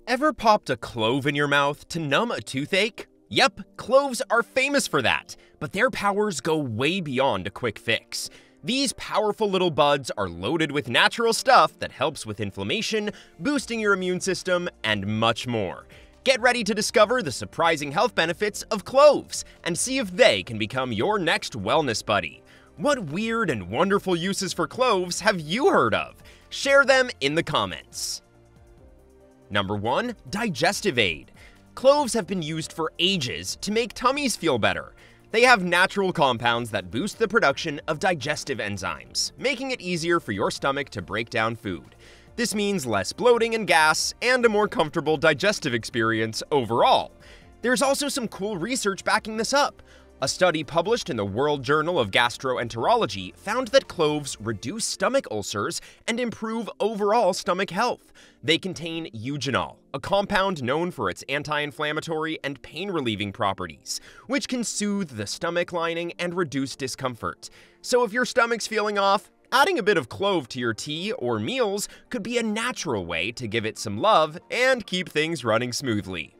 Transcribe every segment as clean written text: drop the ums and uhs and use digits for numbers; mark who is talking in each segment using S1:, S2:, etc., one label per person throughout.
S1: Ever popped a clove in your mouth to numb a toothache? Yep, cloves are famous for that, but their powers go way beyond a quick fix. These powerful little buds are loaded with natural stuff that helps with inflammation, boosting your immune system, and much more. Get ready to discover the surprising health benefits of cloves and see if they can become your next wellness buddy. What weird and wonderful uses for cloves have you heard of? Share them in the comments. Number 1. Digestive Aid. Cloves have been used for ages to make tummies feel better. They have natural compounds that boost the production of digestive enzymes, making it easier for your stomach to break down food. This means less bloating and gas, and a more comfortable digestive experience overall. There's also some cool research backing this up. A study published in the World Journal of Gastroenterology found that cloves reduce stomach ulcers and improve overall stomach health. They contain eugenol, a compound known for its anti-inflammatory and pain-relieving properties, which can soothe the stomach lining and reduce discomfort. So if your stomach's feeling off, adding a bit of clove to your tea or meals could be a natural way to give it some love and keep things running smoothly.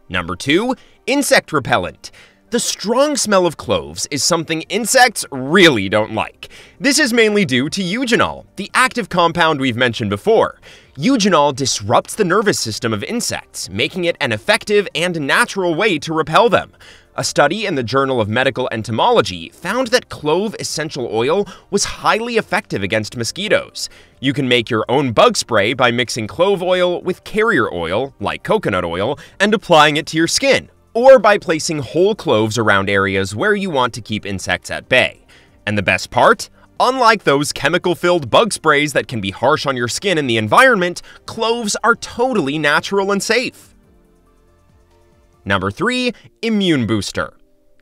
S1: Number 2. Insect repellent. The strong smell of cloves is something insects really don't like. This is mainly due to eugenol, the active compound we've mentioned before. Eugenol disrupts the nervous system of insects, making it an effective and natural way to repel them. A study in the Journal of Medical Entomology found that clove essential oil was highly effective against mosquitoes. You can make your own bug spray by mixing clove oil with carrier oil, like coconut oil, and applying it to your skin, or by placing whole cloves around areas where you want to keep insects at bay. And the best part? Unlike those chemical-filled bug sprays that can be harsh on your skin and the environment, cloves are totally natural and safe. Number 3. Immune booster.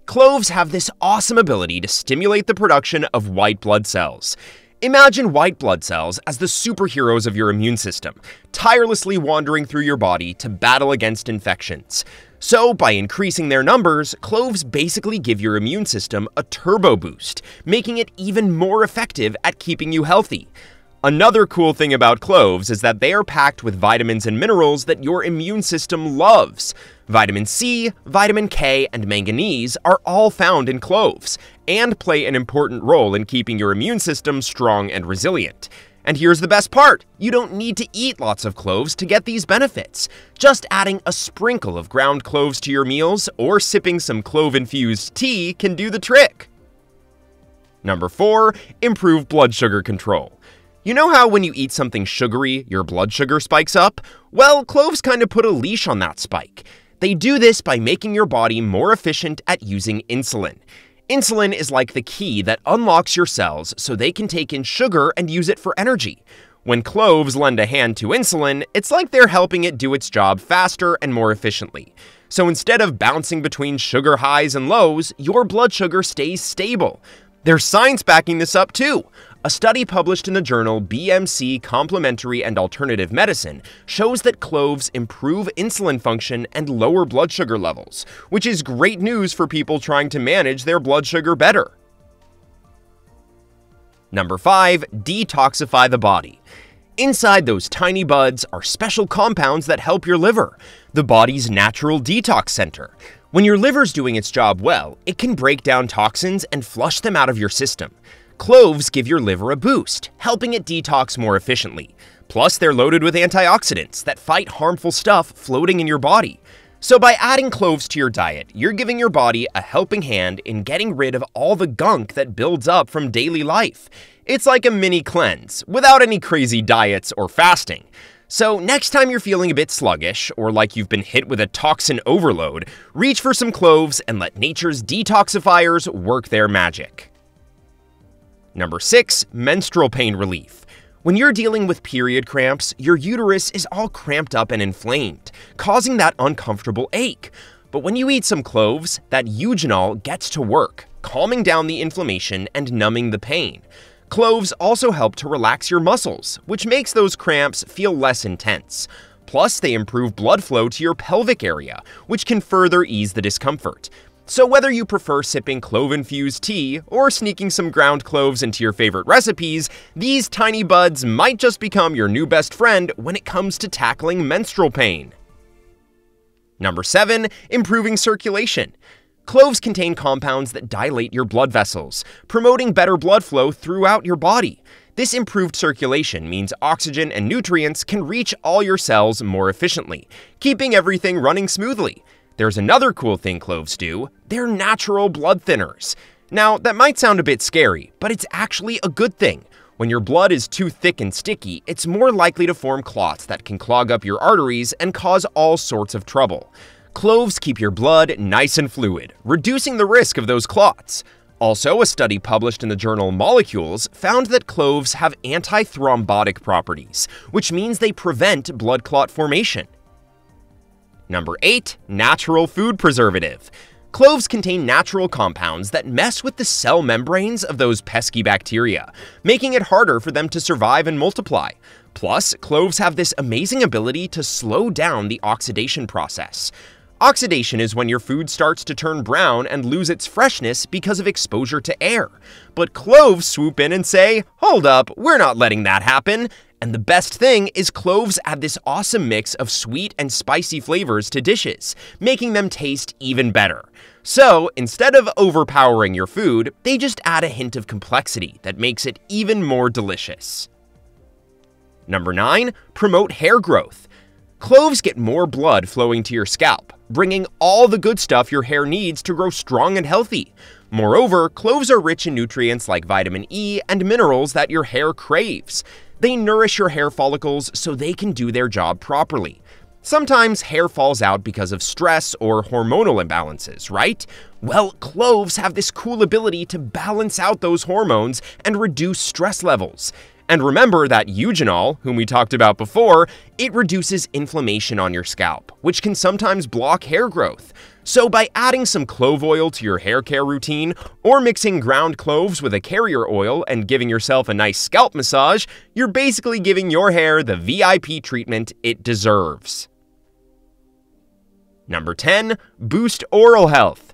S1: Cloves have this awesome ability to stimulate the production of white blood cells. Imagine white blood cells as the superheroes of your immune system, tirelessly wandering through your body to battle against infections. So, by increasing their numbers, cloves basically give your immune system a turbo boost, making it even more effective at keeping you healthy. Another cool thing about cloves is that they are packed with vitamins and minerals that your immune system loves. Vitamin C, vitamin K, and manganese are all found in cloves, and play an important role in keeping your immune system strong and resilient. And here's the best part, you don't need to eat lots of cloves to get these benefits. Just adding a sprinkle of ground cloves to your meals or sipping some clove-infused tea can do the trick. Number 4. Improve blood sugar control. You know how when you eat something sugary, your blood sugar spikes up? Well, cloves kind of put a leash on that spike. They do this by making your body more efficient at using insulin. Insulin is like the key that unlocks your cells so they can take in sugar and use it for energy. When cloves lend a hand to insulin, it's like they're helping it do its job faster and more efficiently. So instead of bouncing between sugar highs and lows, your blood sugar stays stable. There's science backing this up too. A study published in the journal BMC Complementary and Alternative Medicine shows that cloves improve insulin function and lower blood sugar levels, which is great news for people trying to manage their blood sugar better. Number 5. Detoxify the body. Inside those tiny buds are special compounds that help your liver, the body's natural detox center. When your liver's doing its job well, it can break down toxins and flush them out of your system. Cloves give your liver a boost, helping it detox more efficiently. Plus, they're loaded with antioxidants that fight harmful stuff floating in your body. So by adding cloves to your diet, you're giving your body a helping hand in getting rid of all the gunk that builds up from daily life. It's like a mini cleanse, without any crazy diets or fasting. So next time you're feeling a bit sluggish, or like you've been hit with a toxin overload, reach for some cloves and let nature's detoxifiers work their magic. Number 6. Menstrual pain relief. When you're dealing with period cramps, your uterus is all cramped up and inflamed, causing that uncomfortable ache. But when you eat some cloves, that eugenol gets to work, calming down the inflammation and numbing the pain. Cloves also help to relax your muscles, which makes those cramps feel less intense. Plus, they improve blood flow to your pelvic area, which can further ease the discomfort. So whether you prefer sipping clove-infused tea or sneaking some ground cloves into your favorite recipes, these tiny buds might just become your new best friend when it comes to tackling menstrual pain. Number 7. Improving circulation. Cloves contain compounds that dilate your blood vessels, promoting better blood flow throughout your body. This improved circulation means oxygen and nutrients can reach all your cells more efficiently, keeping everything running smoothly. There's another cool thing cloves do. They're natural blood thinners. Now, that might sound a bit scary, but it's actually a good thing. When your blood is too thick and sticky, it's more likely to form clots that can clog up your arteries and cause all sorts of trouble. Cloves keep your blood nice and fluid, reducing the risk of those clots. Also, a study published in the journal Molecules found that cloves have antithrombotic properties, which means they prevent blood clot formation. Number 8. Natural food preservative. Cloves contain natural compounds that mess with the cell membranes of those pesky bacteria, making it harder for them to survive and multiply. Plus, cloves have this amazing ability to slow down the oxidation process. Oxidation is when your food starts to turn brown and lose its freshness because of exposure to air. But cloves swoop in and say, "Hold up, we're not letting that happen." And the best thing is cloves add this awesome mix of sweet and spicy flavors to dishes, making them taste even better. So, instead of overpowering your food, they just add a hint of complexity that makes it even more delicious. Number 9. Promote hair growth. Cloves get more blood flowing to your scalp, bringing all the good stuff your hair needs to grow strong and healthy. Moreover, cloves are rich in nutrients like vitamin E and minerals that your hair craves. They nourish your hair follicles so they can do their job properly. Sometimes hair falls out because of stress or hormonal imbalances, right? Well, cloves have this cool ability to balance out those hormones and reduce stress levels. And remember that eugenol, whom we talked about before, it reduces inflammation on your scalp, which can sometimes block hair growth. So by adding some clove oil to your hair care routine, or mixing ground cloves with a carrier oil and giving yourself a nice scalp massage, you're basically giving your hair the VIP treatment it deserves. Number 10. Boost oral health.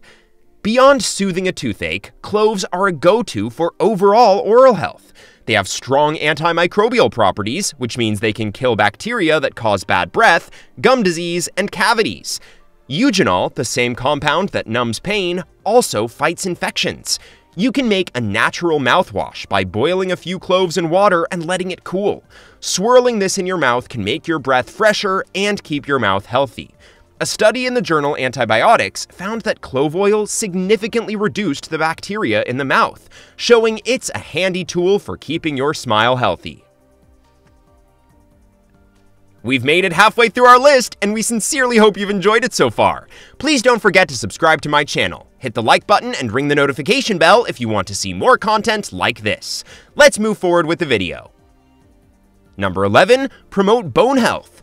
S1: Beyond soothing a toothache, cloves are a go-to for overall oral health. They have strong antimicrobial properties, which means they can kill bacteria that cause bad breath, gum disease, and cavities. Eugenol, the same compound that numbs pain, also fights infections. You can make a natural mouthwash by boiling a few cloves in water and letting it cool. Swirling this in your mouth can make your breath fresher and keep your mouth healthy. A study in the journal Antibiotics found that clove oil significantly reduced the bacteria in the mouth, showing it's a handy tool for keeping your smile healthy. We've made it halfway through our list, and we sincerely hope you've enjoyed it so far. Please don't forget to subscribe to my channel, hit the like button, and ring the notification bell if you want to see more content like this. Let's move forward with the video. Number 11. Promote bone health.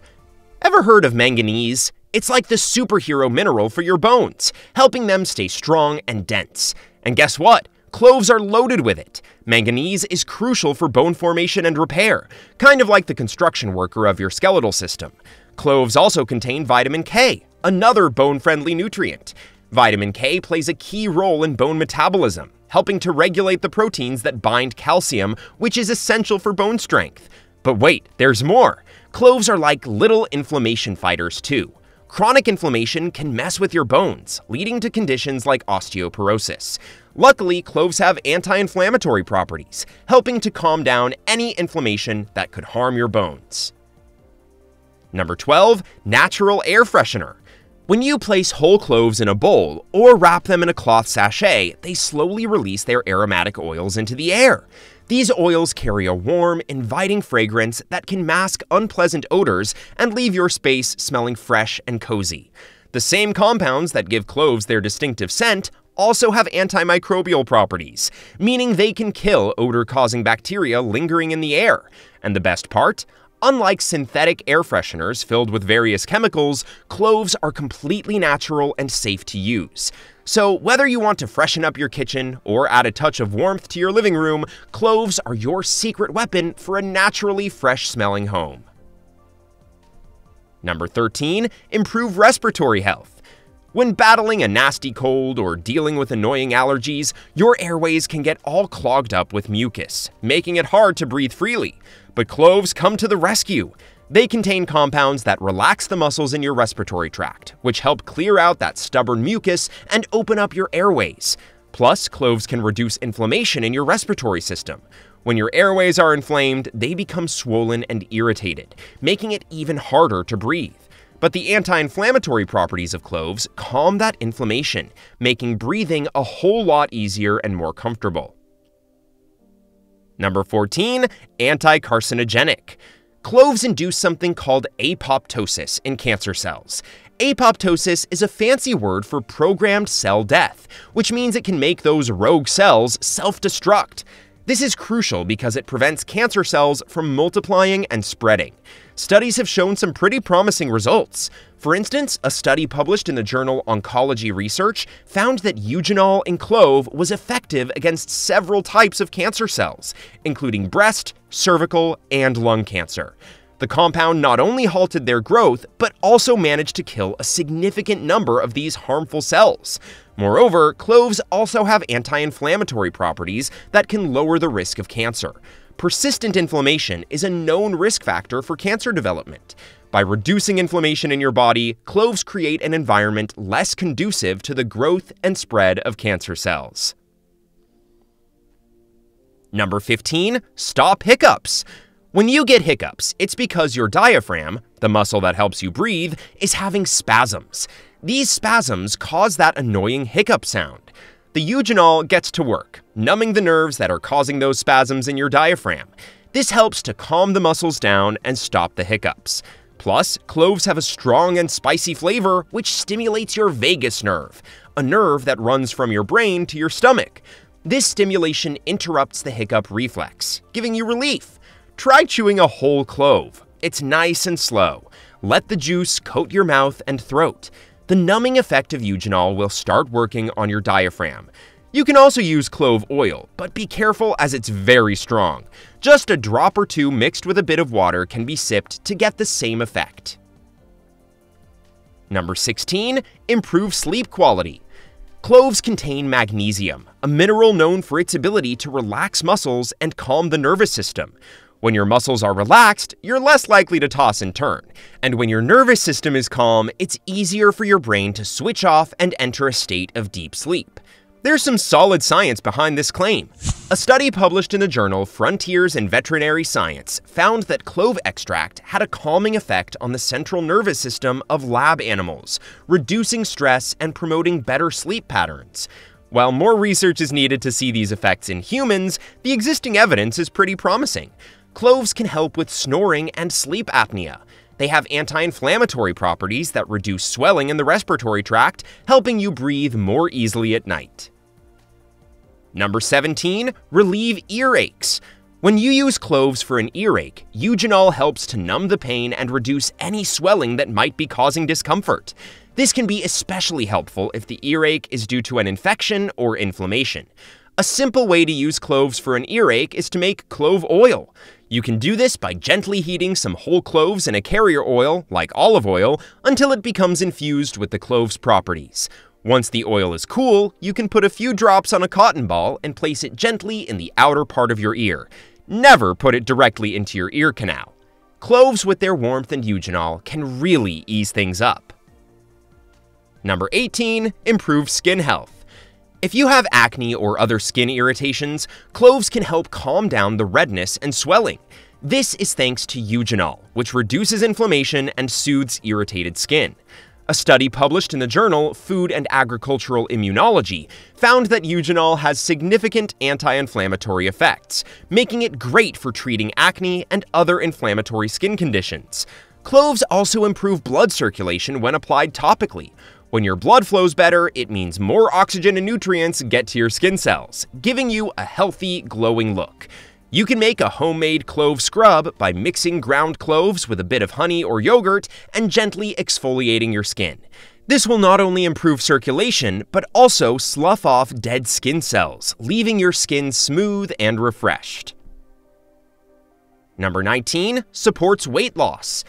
S1: Ever heard of manganese? It's like the superhero mineral for your bones, helping them stay strong and dense. And guess what? Cloves are loaded with it. Manganese is crucial for bone formation and repair, kind of like the construction worker of your skeletal system. Cloves also contain vitamin K, another bone-friendly nutrient. Vitamin K plays a key role in bone metabolism, helping to regulate the proteins that bind calcium, which is essential for bone strength. But wait, there's more. Cloves are like little inflammation fighters too. Chronic inflammation can mess with your bones, leading to conditions like osteoporosis. Luckily, cloves have anti-inflammatory properties, helping to calm down any inflammation that could harm your bones. Number 12. Natural air freshener. When you place whole cloves in a bowl or wrap them in a cloth sachet, they slowly release their aromatic oils into the air. These oils carry a warm, inviting fragrance that can mask unpleasant odors and leave your space smelling fresh and cozy. The same compounds that give cloves their distinctive scent also have antimicrobial properties, meaning they can kill odor-causing bacteria lingering in the air. And the best part? Unlike synthetic air fresheners filled with various chemicals, cloves are completely natural and safe to use. So whether you want to freshen up your kitchen or add a touch of warmth to your living room, cloves are your secret weapon for a naturally fresh-smelling home. Number 13. Improve respiratory health. When battling a nasty cold or dealing with annoying allergies, your airways can get all clogged up with mucus, making it hard to breathe freely. But cloves come to the rescue. They contain compounds that relax the muscles in your respiratory tract, which help clear out that stubborn mucus and open up your airways. Plus, cloves can reduce inflammation in your respiratory system. When your airways are inflamed, they become swollen and irritated, making it even harder to breathe. But the anti-inflammatory properties of cloves calm that inflammation, making breathing a whole lot easier and more comfortable. Number 14. Anticarcinogenic. Cloves induce something called apoptosis in cancer cells. Apoptosis is a fancy word for programmed cell death, which means it can make those rogue cells self-destruct. This is crucial because it prevents cancer cells from multiplying and spreading. Studies have shown some pretty promising results. For instance, a study published in the journal Oncology Research found that eugenol in clove was effective against several types of cancer cells, including breast, cervical, and lung cancer. The compound not only halted their growth, but also managed to kill a significant number of these harmful cells. Moreover, cloves also have anti-inflammatory properties that can lower the risk of cancer. Persistent inflammation is a known risk factor for cancer development. By reducing inflammation in your body, cloves create an environment less conducive to the growth and spread of cancer cells. Number 15. Stop hiccups. When you get hiccups, it's because your diaphragm, the muscle that helps you breathe, is having spasms. These spasms cause that annoying hiccup sound. The eugenol gets to work, numbing the nerves that are causing those spasms in your diaphragm. This helps to calm the muscles down and stop the hiccups. Plus, cloves have a strong and spicy flavor, which stimulates your vagus nerve, a nerve that runs from your brain to your stomach. This stimulation interrupts the hiccup reflex, giving you relief. Try chewing a whole clove. It's nice and slow. Let the juice coat your mouth and throat. The numbing effect of eugenol will start working on your diaphragm. You can also use clove oil, but be careful as it's very strong. Just a drop or two mixed with a bit of water can be sipped to get the same effect. Number 16. Improve sleep quality. Cloves contain magnesium, a mineral known for its ability to relax muscles and calm the nervous system. When your muscles are relaxed, you're less likely to toss and turn. And when your nervous system is calm, it's easier for your brain to switch off and enter a state of deep sleep. There's some solid science behind this claim. A study published in the journal Frontiers in Veterinary Science found that clove extract had a calming effect on the central nervous system of lab animals, reducing stress and promoting better sleep patterns. While more research is needed to see these effects in humans, the existing evidence is pretty promising. Cloves can help with snoring and sleep apnea. They have anti-inflammatory properties that reduce swelling in the respiratory tract, helping you breathe more easily at night. Number 17. Relieve earaches. When you use cloves for an earache, eugenol helps to numb the pain and reduce any swelling that might be causing discomfort. This can be especially helpful if the earache is due to an infection or inflammation. A simple way to use cloves for an earache is to make clove oil. You can do this by gently heating some whole cloves in a carrier oil, like olive oil, until it becomes infused with the clove's properties. Once the oil is cool, you can put a few drops on a cotton ball and place it gently in the outer part of your ear. Never put it directly into your ear canal. Cloves with their warmth and eugenol can really ease things up. Number 18. Improve skin health. If you have acne or other skin irritations, cloves can help calm down the redness and swelling. This is thanks to eugenol, which reduces inflammation and soothes irritated skin. A study published in the journal Food and Agricultural Immunology found that eugenol has significant anti-inflammatory effects, making it great for treating acne and other inflammatory skin conditions. Cloves also improve blood circulation when applied topically. When your blood flows better, it means more oxygen and nutrients get to your skin cells, giving you a healthy, glowing look. You can make a homemade clove scrub by mixing ground cloves with a bit of honey or yogurt and gently exfoliating your skin. This will not only improve circulation, but also slough off dead skin cells, leaving your skin smooth and refreshed. Number 19. Supports weight loss.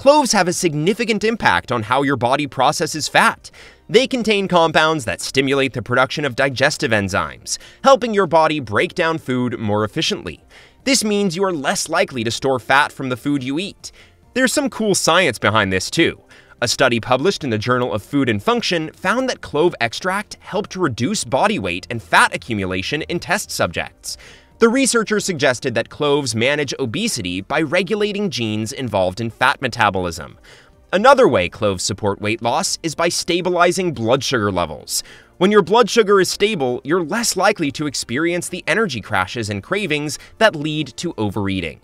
S1: Cloves have a significant impact on how your body processes fat. They contain compounds that stimulate the production of digestive enzymes, helping your body break down food more efficiently. This means you are less likely to store fat from the food you eat. There's some cool science behind this too. A study published in the Journal of Food and Function found that clove extract helped to reduce body weight and fat accumulation in test subjects. The researchers suggested that cloves manage obesity by regulating genes involved in fat metabolism. Another way cloves support weight loss is by stabilizing blood sugar levels. When your blood sugar is stable, you're less likely to experience the energy crashes and cravings that lead to overeating.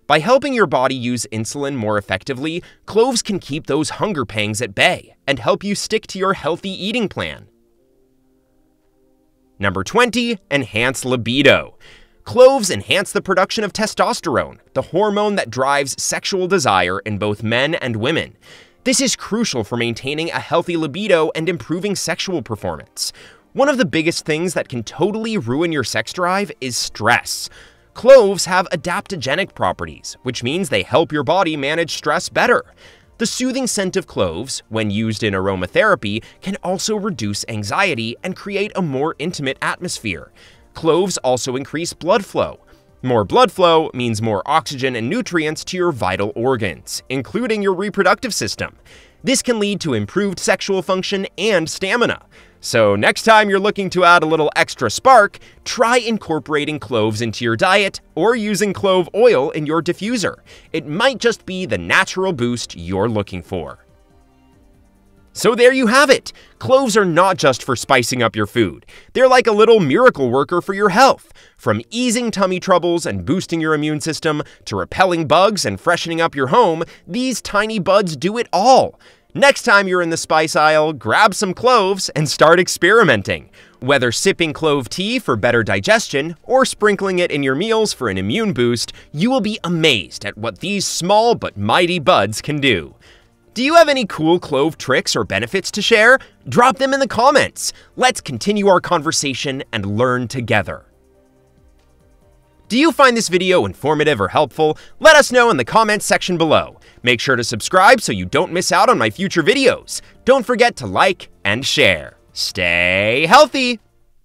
S1: By helping your body use insulin more effectively, cloves can keep those hunger pangs at bay and help you stick to your healthy eating plan. Number 20. Enhance libido. Cloves enhance the production of testosterone, the hormone that drives sexual desire in both men and women. This is crucial for maintaining a healthy libido and improving sexual performance. One of the biggest things that can totally ruin your sex drive is stress. Cloves have adaptogenic properties, which means they help your body manage stress better. The soothing scent of cloves, when used in aromatherapy, can also reduce anxiety and create a more intimate atmosphere. Cloves also increase blood flow. More blood flow means more oxygen and nutrients to your vital organs, including your reproductive system. This can lead to improved sexual function and stamina. So next time you're looking to add a little extra spark, try incorporating cloves into your diet or using clove oil in your diffuser. It might just be the natural boost you're looking for. So there you have it! Cloves are not just for spicing up your food. They're like a little miracle worker for your health. From easing tummy troubles and boosting your immune system, to repelling bugs and freshening up your home, these tiny buds do it all. Next time you're in the spice aisle, grab some cloves and start experimenting. Whether sipping clove tea for better digestion or sprinkling it in your meals for an immune boost, you will be amazed at what these small but mighty buds can do. Do you have any cool clove tricks or benefits to share? Drop them in the comments. Let's continue our conversation and learn together. Do you find this video informative or helpful? Let us know in the comments section below. Make sure to subscribe so you don't miss out on my future videos. Don't forget to like and share. Stay healthy!